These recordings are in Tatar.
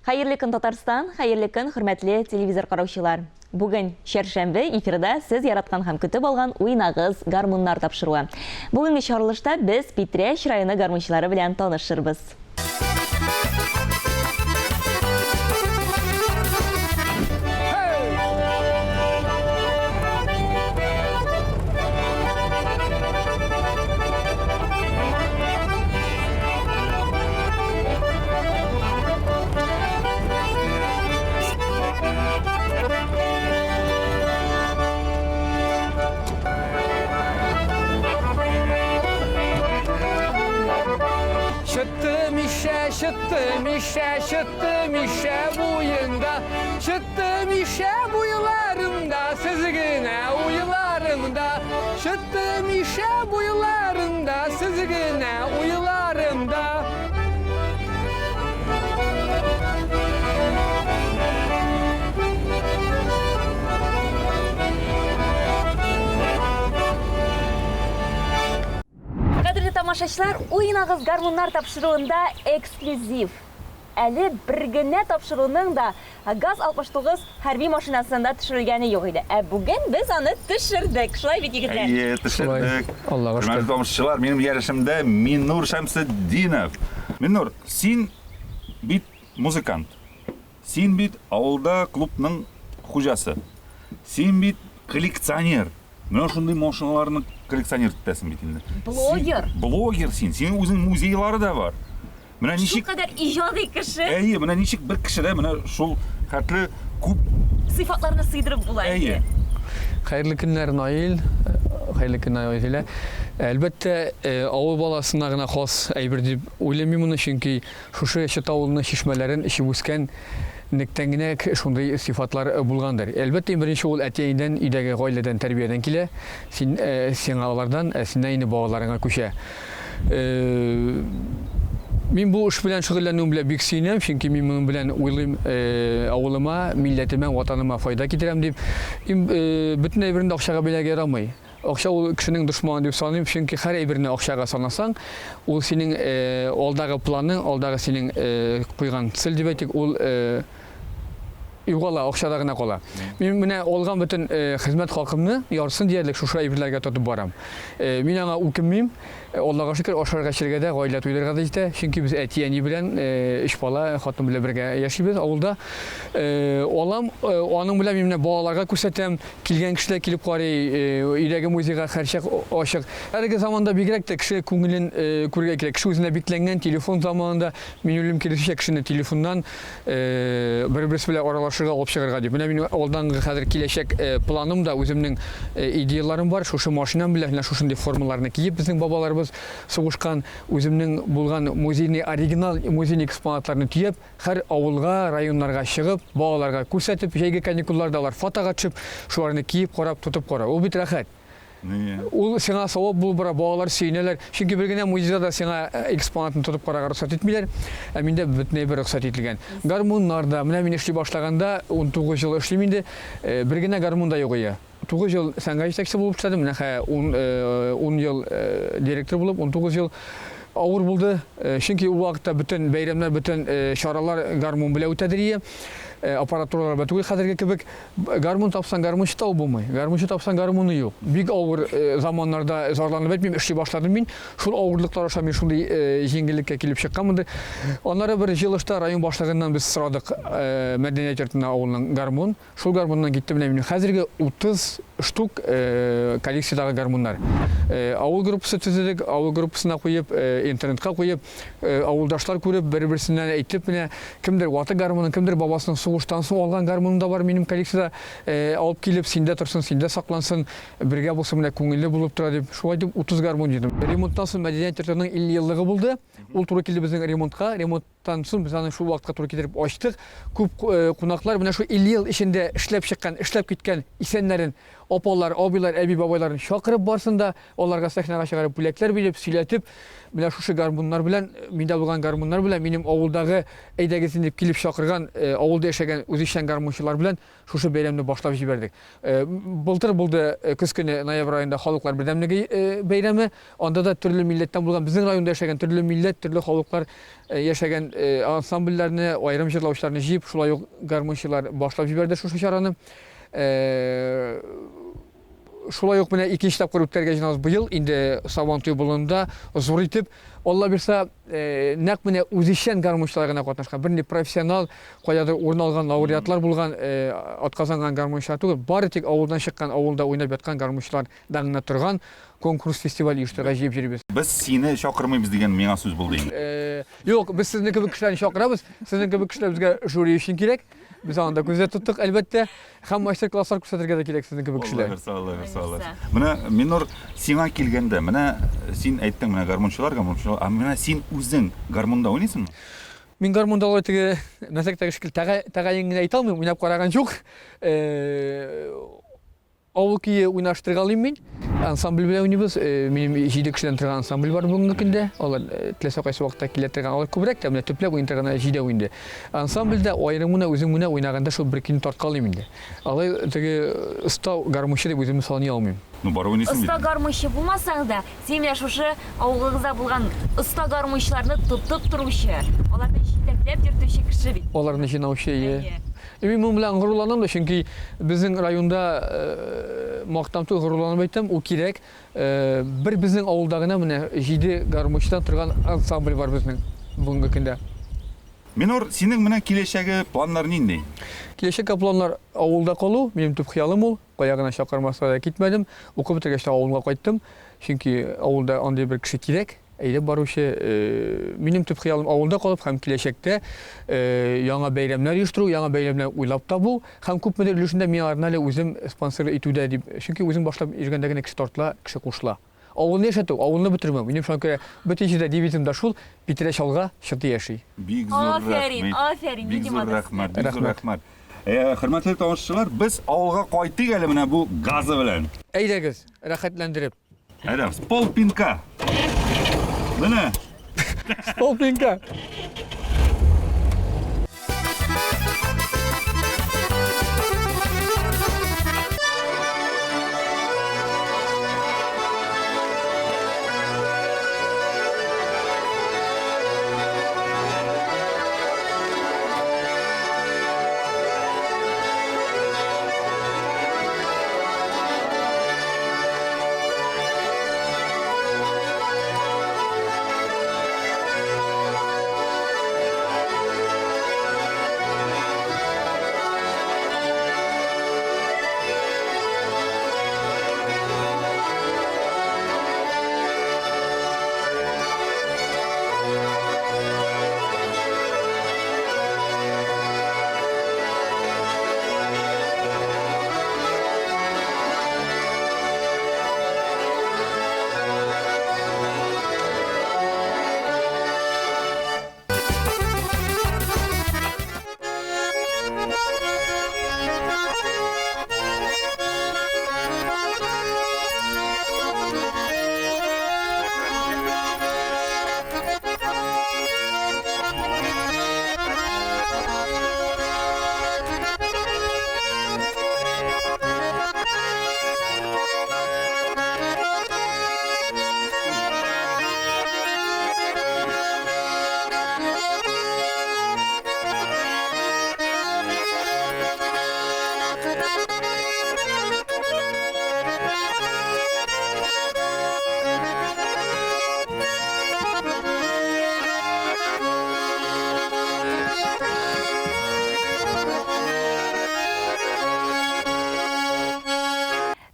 Hayırlı gün Tatarstan, hayırlı gün hürmetli televizor караучылар. Bugün şerşembe эфирда siz yaratkan ham kütüp algan uynağız garmunlar tapşırığı. Bugünkü çağrılışta biz Pitreş rayonu garmunçilары bilen tanışırız. Şıttım işe buyunda, şıttım işe buyularımda, sizgine uyularımda, şıttım işe buyularımda, sizgine uyularımda. Kadirli tamaşaçılar, uynağız garmunlar tapşırığında ekskluziv. Әлі біргіне тапшыруның да ГАЗ-69 хәрби машинасында төшерілгәне юк иде. Бүген без аны төшердек. Шулай бит, егетләр? Төшердек. Аллага шөкер. Тамашачылар, минем ярышымда Миннур Шәмсетдинов. Миннур, син бит музыкант. Син бит авылда клубның хуҗасы. Син бит коллекционер. Менә шундый машиналарны коллекционер итәсең бит инде. Блогер. Блогер син. Синең үзең музейлары да бар. Менә ничек кадәр иҗади кеше. Әйе, менә ничек бер кешедә менә шул хәтле күп сыйфатларны сыйдырып була. Әйе. Хәерле көннәр, Наил. Хәерле көннәр, Наил. Әлбәттә, авыл баласына гына хас әйбер дип уйламыйм моны, чөнки шушы Чат авылының чишмәләрен ичеп үскән нектән генә шундый сыйфатлар булгандыр. Әлбәттә, беренче ул әтиеңдән, өйдәге гаиләдән тәрбиядән килә. Син алардан, синнән инде балаларыңа күчә. Мин бу эш белән шөгыльләнүем белән бик сөенәм, чөнки мин моның белән уйлыйм, авылыма, милләтемә, ватаныма файда китерәм дип. Бөтен әйберне акчага бәйләргә ярамый. Акча ул кешенең дошманы дип саныйм, чөнки һәр әйберне акчага санасаң, ул синең алдагы планың, алдагы синең куйган цель дип әйтик, ул югала, акчада гына кала. Мин менә алган бөтен хезмәт хакымны ярсын диярлек шушы әйберләргә тотып барам. Мин аңа үкенмим. Аллага шөкер, ашарга эчәргә дә, гаилә туйдырга да җитә. Чөнки без әти-әни белән, өч бала, хатын белән бергә яшибез авылда. Алам, аның белән мин менә балаларга күрсәтәм, килгән кешеләр килеп карый, өйдәге музейга һәрчак ачык. Әлеге заманда бигрәк тә кеше күңелен күргә кирәк. Кеше үзенә бикләнгән телефон заманында мин үлем кирәк кешене телефоннан бер-берсе белән аралашырга, алып чыгарга дип. Менә мин алдангы хәзер киләчәк планым да, үземнең идеяларым бар. Шушы машинам белән шушындый формаларны киеп безнең бабаларыбыз сугышкан, үземнең булган музейный оригинал музейный экспонатларны төяп, һәр авылга, районнарга чыгып, балаларга күрсәтеп, җәйге каникулларда алар фотога төшеп, шуларны киеп, карап, тотып кара. Ул бит рәхәт. Ул сиңа савап булып бара, балалар сөйнәләр. Чөнки бер генә музейда да сиңа экспонатны тотып карарга рөхсәт итмиләр. Ә миндә бөтенләй бер рөхсәт ителгән. Гармуннарда, менә мин эшли башлаганда 19 ел эшлим инде, бер генә гармун да юк иде. 9 ел сәнгә җитәкче булып эшләдем, менә 10 ел директор булып, 19 ел авыр булды. Чөнки ул вакытта бөтен бәйрәмнәр, бөтен чаралар гармун белән үтәдерие. Аппаратуралар бәтүгел хәзерге кебек гармун тапсаң гармунчы табу булмый. Гармунчы тапсаң гармуны юк. Бик авыр заманнарда зарланып әйтмим, эшли башладым мин. Шул авырлыклар аша мин шундый җиңгеллеккә килеп чыкканмын. Аннары бер җылышта район башлыгыннан без сорадык мәдәният йортына авылның гармун. Шул гармуннан киттем менә мин хәзерге 30 штук коллекциядагы гармуннар. Авыл группасы төзедек, авыл группасына куеп, интернетка куеп, авылдашлар күреп, бер-берсеннән әйтеп менә кемдер ваты гармунын, кемдер бабасының сугыштан соң алган гармуным да бар минем коллекциядә, алып килеп, синдә торсын, синдә саклансын, бергә булсын менә күңелле булып тора дип, шулай дип 30 гармун җыйдым. Ремонттан соң мәдәният йортының 50 еллыгы булды. Ул туры килде безнең ремонтка. Ремонттан соң без аны шул вакытка туры китереп ачтык. Күп кунаклар менә шу 50 ел эчендә эшләп чыккан, эшләп киткән исәннәрен, апалар, абыйлар, әби бабайларын чакырып барсын да, аларга сәхнәгә чыгарып, бүләкләр биреп, сөйләтеп, менә шушы гармуннар белән, миндә булган гармуннар белән, минем авылдагы әйдәгезен дип килеп чакырган, авылда яшәгән үзешчән гармунчылар белән шушы бәйрәмне башлап җибәрдек. Былтыр булды көз көне ноябрь айында халыклар бердәмлеге бәйрәме. Анда да төрле милләттән булган, безнең районда яшәгән төрле милләт, төрле халыклар яшәгән ansambullarını, ayırım jırlauşlarını jiyip, şulay yok garmonçilar başlap jiberdi şu şarаны. Şulay yok mene ikinci tapkır ötterge jinabız bu yıl. Indi Sabantuy bulunda zor itip, Allah birsa nek mene uzişen garmonçilarına katnaşkan. Birinde profesyonal koyadır orun algan laureatlar bulgan atkazangan garmonçilar tugul. Bari tek avuldan şıkkan, avulda oynap yatkan garmonçilar dağına turgan konkurs festival uyuşturga jiyip jiribіз. Biz seni şakırmayız degan mena söz buldu endi. Yok, biz sizin gibi kişilerini şakırabız. Sizin gibi kişiler bizge jüri için gerek. Biz anda gözde tuttuk elbette. Hem master klasslar ko'rsatirga da kerak sizin gibi kişiler. Allah versin. Mana Minur sena kelganda, mana sen aytding mana garmonchilar, mana sen o'zing garmonda o'ynaysanmi? Men garmonda o'ynagan nasakdagi shekil tag'ayingni ayta olmayman, o'ynab qaragan yo'q. Avulki o'ynashtirganim men. Ansambl bilan o'ynaymiz. Mening 7 kishidan turgan ansambl bor bugungi kunda. Ular tilasa qaysi vaqtda keladigan ular ko'proq da mana to'plab o'ynaydigan 7 o'yinda. Ansamblda ayrimini o'zim bilan o'ynaganda shu bir kun tortqalim endi. Alay tagi usta garmonchi deb o'zimni solay olmayman. Ну бар o'ynaysan. Usta garmonchi bo'lmasang da, sen mana shu avulingizda bo'lgan usta garmonchilarni tutib turuvchi, ularni yetaklab yurtuvchi kishi bit. Ularni jinavchi. Men bilan g'ururlanam da, chunki bizning rayonda maqtamtu g'ururlanib aytdim, u kerak. Bir bizning avuldagina mana 7 garmonchidan turgan ansambl bor bizning bugungi kunda. Minur, sening mana kelajagi planlaring neydi? Kelajak planlar avulda qolu, mening tub xiyolim ol. Qoyagina Shaqarmasga ketmadim. O'qib bitirgach avulga qaytdim. Chunki avulda anday bir kishi kerak. Eylab baruvchi mening tub xiyolim avulda qolib, ham kelajakda yangi bayramlar uyushtiruv, yangi bayramlar o'ylab tabu, ham ko'p muddat ulushunda men arnali o'zim sponsor etuvda deb, chunki o'zim boshlab yurgandagina kishi tortla, kishi qo'shla. Avulni yashatib, avulni bitirmam. Mening shunga bitirishda debitimda shul, bitirish olga shirda yashay. Big zo'r rahmat. Big zo'r rahmat. Hurmatli tomoshabinlar, biz avulga qaytdik hali mana bu gazi bilan. Aydagiz, rahatlantirib. Haydamiz. Polpinka. Mana. Polpinka.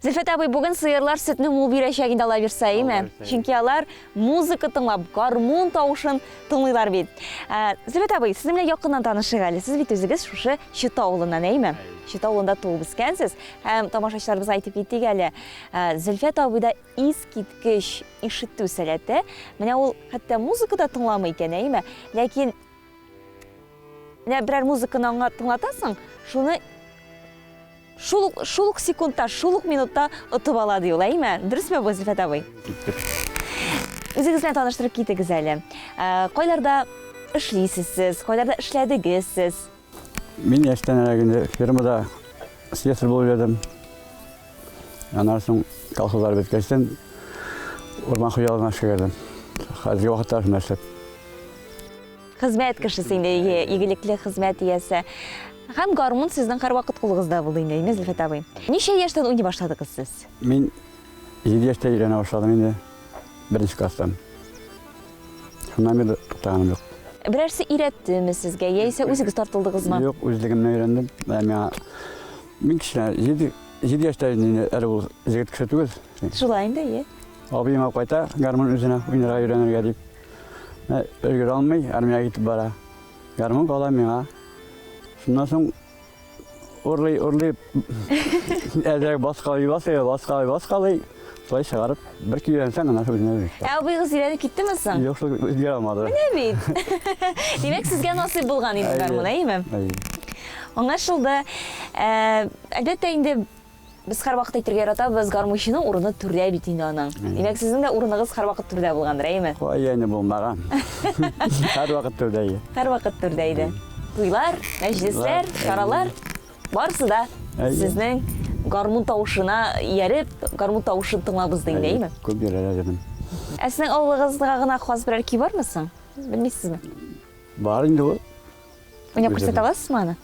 Zülfet abi, bugün sıyırlar sütünü mul bir eşeğinde ala verse, mi? Çünkü alar muzika tınlap, garmon tavuşun tınlıylar bit. Zülfet abi, sizinle yakından tanışık hali. Siz bit özünüz şu Şıta oğlundan, değil mi? Şıta oğlunda tuğub iskensiz. Hem tamaşaçlarımız aytıp gittik hali. Zülfet abi da iskitkiş işitti üselette. Mene ol hatta muzikada tınlamayken, değil mi? Lakin birer muzikını tınlatasın, şunu şuluk sekundda, şuluk minutta ötüp aladı yol, değil mi? Dürüst mü bu Zülfet abi? Özünüzle tanıştırıp gittiniz hali. Koylarda işleysiniz siz, koylarda işlediniz siz? Ben yaştan günde firmada siyasal boluyordum. Ondan soň kalkılar bitkeçten orman huyalına çıkardım. Hazırki vakitte meslek. хезмәт кешесе инде, игелекле хезмәт иясе. Һәм гармун сезнең һәрвакыт кулыгызда булды инде, Зөлфәт абый. Ничә яшьтән уйный башладыгыз сез? Мин 7 яшьтә өйрәнә башладым инде. Беренче класстан. Шуннан бeri туктаганым юк. Берәрсе өйрәттеме сезгә, яисә үзегез тартылдыгызмы? Юк, үзлегемнән өйрәндем. Миңа мин кичә 7 яшьтә әле ул җегет кеше түгел. Шулай инде, Абыйыма кайта гармун үзенә уйнарга өйрәнергә дип. Өлгерә алмый, армиягә китеп бара. Гармун кала миңа. Шуннан соң урлый, әзрәк баскалый. Шулай чыгарып, бер көйрәнсәң, ана үзенә үзе. Абыйгыз өйрәнеп киттеме соң? Юк, үзгәрә алмады. Менә бит. Димәк, сезгә насыйп булган инде гармун, әйеме? Аңлашылды. Әлбәттә инде без һәрвакыт әйтергә яратабыз, гармунчының урыны түрдә бит инде аның. Димәк, сезнең дә урыныгыз һәрвакыт түрдә булгандыр, әйеме? Яңа булмаган. Һәрвакыт түрдә. Һәрвакыт түрдә иде. Туйлар, мәҗлесләр, чаралар барысы да сезнең гармун тавышына ияреп, гармун тавышын тыңлабыз инде, әйеме? Күп йөрәләр идем. Ә сезнең авылыгызга гына хас берәр көй бармы соң? Белмисезме? Бар инде ул. Уйнап күрсәтә аласызмы аны?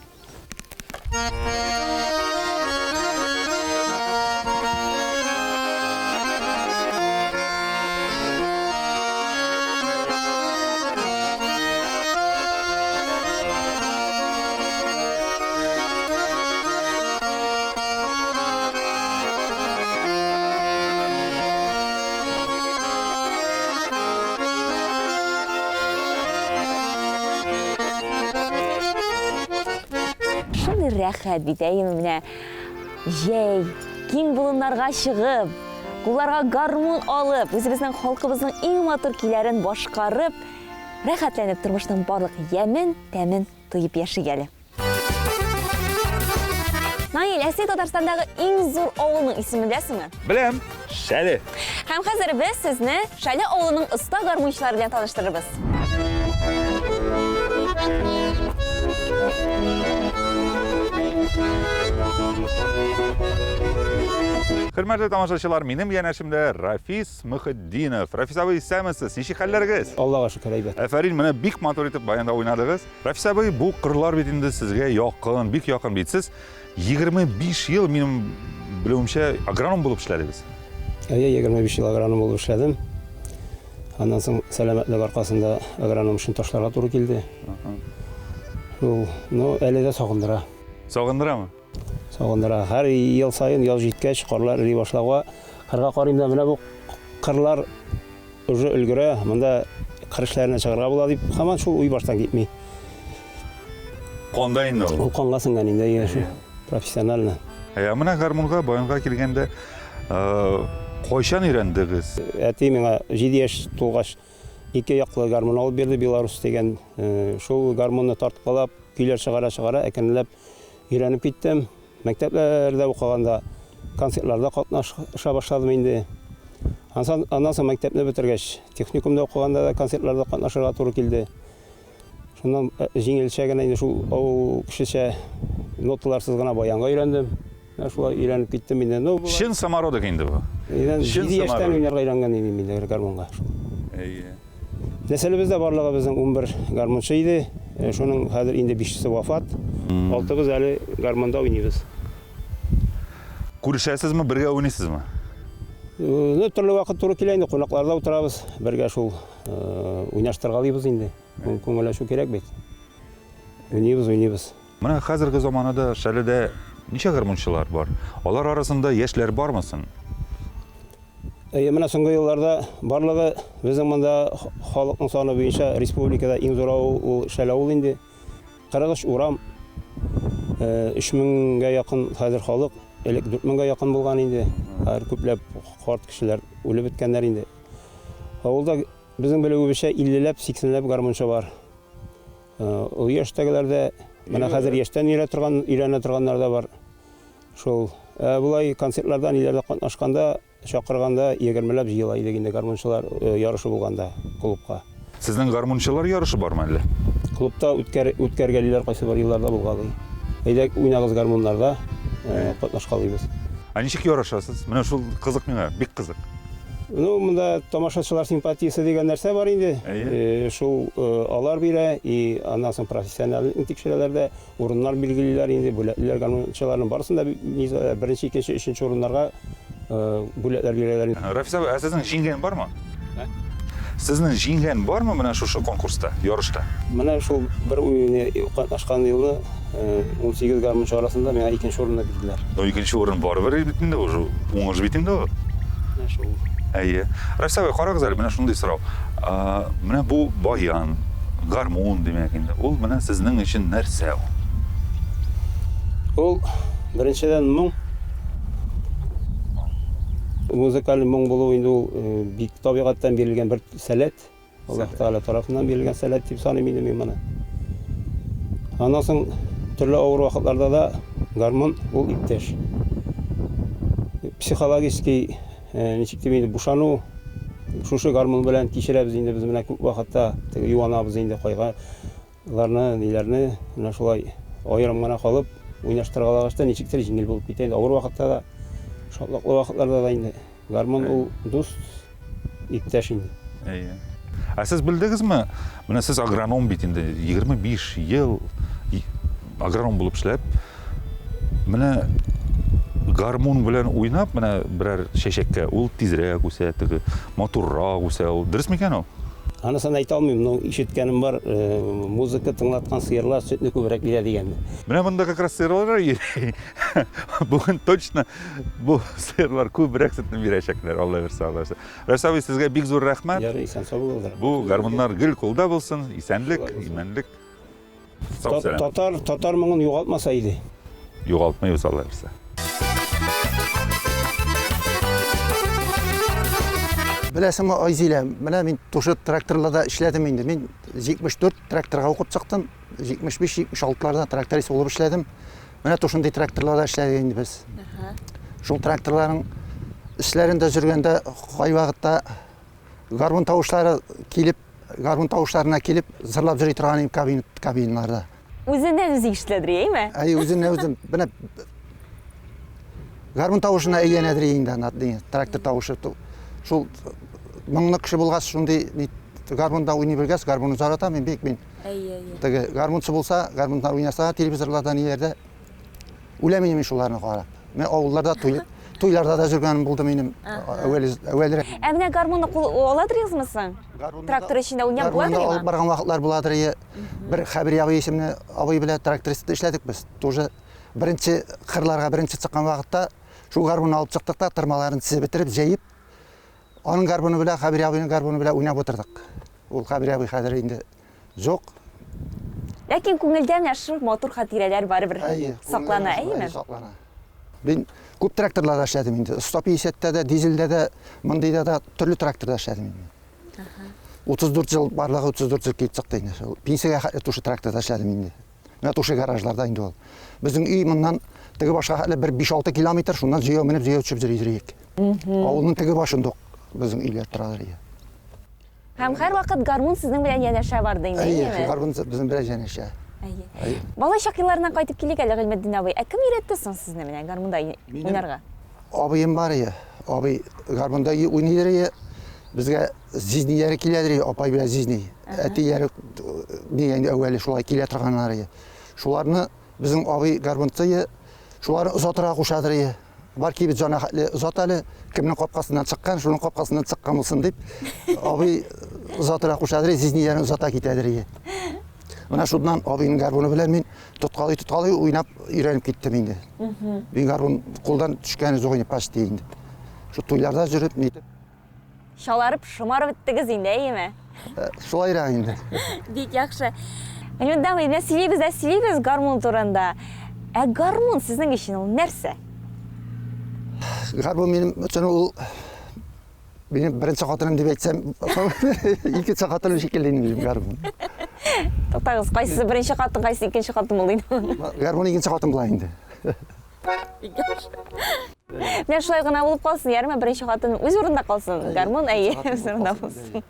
Рәхәт бит, әйеме, менә җәй, киң болыннарга чыгып, кулларга гармун алып, үзебезнең халкыбызның иң матур көйләрен башкарып, рәхәтләнеп тормышның барлык ямен, тәмен тоеп яшигәле. Наил, әсі Татарстандагы иң зур авылның исемен беләсеңме? Беләм, Шәле. Һәм хәзер без сезне Шәле авылының оста гармунчылары белән таныштырырбыз. Хөрмәтле тамашачылар, минем янәшемдә Рафис Мөхетдинов. Рафис абый, исәнмесез? Ничек хәлләрегез? Аллага шөкер, әйбәт. Афәрин, менә бик матур итеп баянда уйнадыгыз. Рафис абый, бу кырлар бит инде сезгә якын, бик якын бит. Сез 25 ел минем белүемчә агроном булып эшләдегез. 25 ел агроном булып эшләдем. Аннан соң сәламәтлек аркасында агроном эшен ташларга туры килде. Ул, әле дә сагындыра. Сагындырамы? Сагындыра. Һәр ел сайын яз җиткәч, карлар эри башлауга, кырга карыйм да, менә бу кырлар уже өлгерә, монда кыр эшләренә чыгарга була дип, һаман шул уй баштан китми. Кандай инде ул? Ул канга сеңгән инде яши, профессионально. Менә гармунга, баянга килгәндә, кайчан өйрәндегез? Әти миңа 7 яшь тулгач 2 яклы гармун алып бирде, Беларусь дигән. Шул гармунны тартып алып, көйләр чыгара, әкренләп өйрәнеп киттем. Мәктәпләрдә укыганда, концертларда катнаша башладым инде. Аннан соң мәктәпне бетергәч, техникумда укыганда да концертларда катнашырга туры килде. Шуннан җиңелчә генә инде шул авыл кешечә ноталарсыз гына баянга өйрәндем. Шулай өйрәнеп киттем инде. Чын самородок инде бу. 7 яшьтән уйнарга өйрәнгән идем инде гармунга. Нәселебездә барлыгы безнең 11 гармунчы иде. Шуның хәзер инде 5-се вафат. 6-быз әле гармунда уйныйбыз. Күрешәсезме, бергә уйныйсызмы? Төрле вакыт туры килә инде, кунакларда утырабыз, бергә шул уйнаштыргалыйбыз инде. Күңел ачу кирәк бит. Уйныйбыз. Менә хәзерге заманада Шәледә ничә гармунчылар бар? Алар арасында яшьләр бармы соң? Менә соңгы елларда барлыгы безнең монда халыкның саны буенча республикада иң зур авыл Шәле авыл инде. 43 урам, 3000-гә якын хәзер халык, элек 4000-гә якын булган инде. Хәзер күпләп карт кешеләр үлеп беткәннәр инде. Авылда безнең белүебезчә 50-ләп, 80-ләп гармунчы бар. Ул яшьтәгеләрдә менә хәзер яшьтән өйрәнә торганнар да бар. Шул булай концертларда, ниләрдә катнашканда, чакырганда 20-ләп җыела иде инде гармунчылар ярышы булганда клубка. Сезнең гармунчылар ярышы бармы әле? Клубта үткәргәлиләр кайсы бар елларда булгалый. Әйдә уйнагыз гармуннарда катнашкалыйбыз. Ничек ярышасыз? Менә шул кызык миңа, бик кызык. Ну, мында тамашачылар симпатиясы деген нәрсә бар инде. Шул алар бирә, и аннан соң профессиональ тикшерәләрдә урыннар билгелиләр инде, бүләкләр гармунчыларның барысында беренче, икенче, өченче урыннарга бүләкләр бирәләр. Рафис абай, сезнең җиңгән бармы? Сезнең җиңгән бармы менә шушы конкурста, ярышта? Менә шул бер уйны катнашкан елны 18 гармунчы арасында миңа икенче урынны бирделәр. Икенче урын барыбер бит инде, уже уңыш бит инде. Шул. Әйе. Рафис абай, карагыз әле, менә шундый сорау. Менә бу баян, гармун димәк инде. Ул менә сезнең өчен нәрсә ул? Ул беренчедән моң. Музыкаль моң булу инде ул бик табигатьтән бирелгән бер сәләт. Аллаһ Таала тарафыннан бирелгән сәләт дип саныйм инде мин моны. Аннан соң төрле авыр вакытларда да гармун ул иптәш. Психологический ничек дип инде бушану шушы гармун белән кичерәбез инде без менә күп вакытта юанабыз инде кайгыларны, ниләрне, менә шулай аерым гына калып уйнаштыргалагачта ничектер җиңел булып китә инде. Авыр вакытта да, шатлыклы вакытларда да инде гармун ул дус, иптәш инде. Әйе. Сез белдегезме? Менә сез агроном бит инде 25 ел агроном булып эшләп, менә гармун белән уйнап, менә берәр чәчәккә ул тизрәк үсә, теге матуррак үсә, ул дөрес микән ул? Анысын әйтә алмыйм, но ишеткәнем бар, музыка тыңлаткан сыерлар сөтне күбрәк бирә дигән. Менә монда как раз сыерлар йөри. Бүген точно бу сыерлар күбрәк сөтне бирәчәкләр, Алла бирсә, Алла бирсә. Рәсәви, сезгә бик зур рәхмәт. Ярый, исән сау булыгыз. Бу гармуннар гел кулда булсын, исәнлек, имәнлек. Сау сәлам. Татар моңын югалтмаса иде. Югалтмыйбыз, Алла бирсә. Беләсеңме, Айзилә, менә мин тушы тракторларда эшләдем инде. Мин 74 тракторга укып чыктым. 75-76ларда тракторист булып эшләдем. Менә тушындый тракторларда эшләдек инде без. Шул тракторларның эшләрендә жүргәндә кай вакытта гармун тавышлары килеп, гармун тавышларына килеп зырлап йөри торган кабиналарда. Үзеннән үзе ишетеләдер, әйме? Үзем менә гармун тавышына әйләнәдер инде, трактор тавышы. Шул моңны кеше булгач, шундый гармунда уйный белгәс, гармунны заратам мин бик мин. Теге гармунчы булса, гармунда уйнаса, телевизорларда ниләрдә үләм мин шуларны карап. Мен авылларда туйларда да жүргәнем булды минем әвәлрәк. Менә гармунны аладырсызмы соң? Трактор эчендә уйнап буладыр. Алып барган вакытлар буладыр. Бер Хәбир абый исемле абый белән тракторист эшләдек без. Тоже беренче кырларга беренче чыккан вакытта шул гармунны алып чыктык та тырмаларын тизеп бетереп, җәеп аның гармуны белән Хәбир абыйның гармуны белән уйнап утырдык. Ул Хәбир абый хәзер инде юк. Ләкин күңелдә менә шул матур хатирәләр барыбер саклана, әйме? Саклана. Мин күп тракторларда эшләдем инде. 150-тә дә, дизелдә дә, мондыйда да төрле тракторда эшләдем инде. 34 ел барлыгы 34 ел китеп чыкты инде. Пенсиягә хәтле тушы тракторда эшләдем инде. Менә тушы гаражларда инде ул. Безнең үй моннан теге башка хәтле бер 5-6 километр, шуннан җыяу менеп җыяу төшеп йөрик. Авылның теге башында безнең өйләр торалар иде. Һәм һәр вакыт гармун сезнең белән янәшә барды инде, әйме? Гармун безнең белән янәшә. Бала чак елларына кайтып килик әле, Гыйлметдин абый. Кем өйрәтте соң сезне менә гармунда уйнарга? Абыем бар иде. Абый гармунда уйныйдыр. Безгә зизниләре киләдер, апай белән зизни. Әтиләре дигәндә әүвәле шулай килә торганнар иде. Шуларны безнең абый гармунчы, шуларны озатырга кушадыр. Бар ки бит җана хәтле озат әле, кемнең капкасыннан чыккан, шуның капкасыннан чыккан булсын дип, абый озатырга кушадыр, зизниләрне озата китәдер. Менә шуннан абыйның гармуны белән мин тоткалый уйнап өйрәнеп киттем инде. Мин гармун кулдан төшкәне зур инде почти инде. Шу туйларда жүреп нитеп. Шаларып, шомарып беттегез инде, әйме? Шулайрак инде. Бик яхшы. Гыйлметдин абый, менә сөйлибез гармун турында. Гармун сезнең өчен ул нәрсә? Гармун минем өчен ул минем беренче хатыным дип әйтсәм, икенче хатыным шикелле инде гармун. Тотагыз, кайсы беренче хатын, кайсы икенче хатын булды инде? Гармун икенче хатын була инде. Менә шулай гына булып калсын, ярыма беренче хатын үз урында калсын. Гармун әйе, үз урында булсын.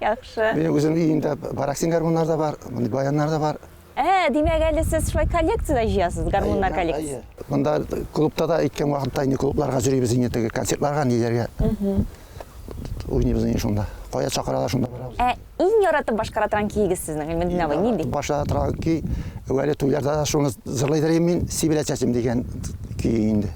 Яхшы. Минем үзем өйемдә бараксин гармуннар да бар, мондый баяннар да бар. Димәк әле сез шулай коллекцияда җыясыз, гармуннар коллекциясы. Монда клубта да әйткән вакытта инде клубларга йөрибез инде, теге концертларга, ниләргә. уйныйбыз инде шунда. Кая чакыралар шунда барабыз. Иң яратып башкара торган кийигез сезнең Мәдинә абый нинди? Баша торган көй, әүвәле туйларда да шуны җырлыйдыр мин, Сибилә чәчем дигән көй инде.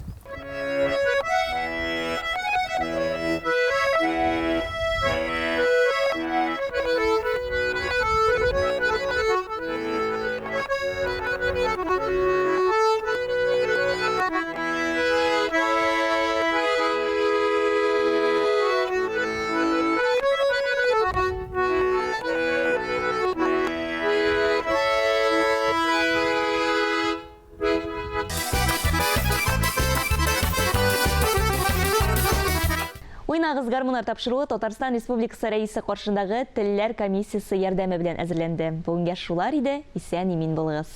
Уйнагыз гармуннар тапшыруы Татарстан Республикасы рәисе каршындагы телләр комиссиясе ярдәме белән әзерләнде. Бүгенгә шулар иде. Исән-имин булыгыз.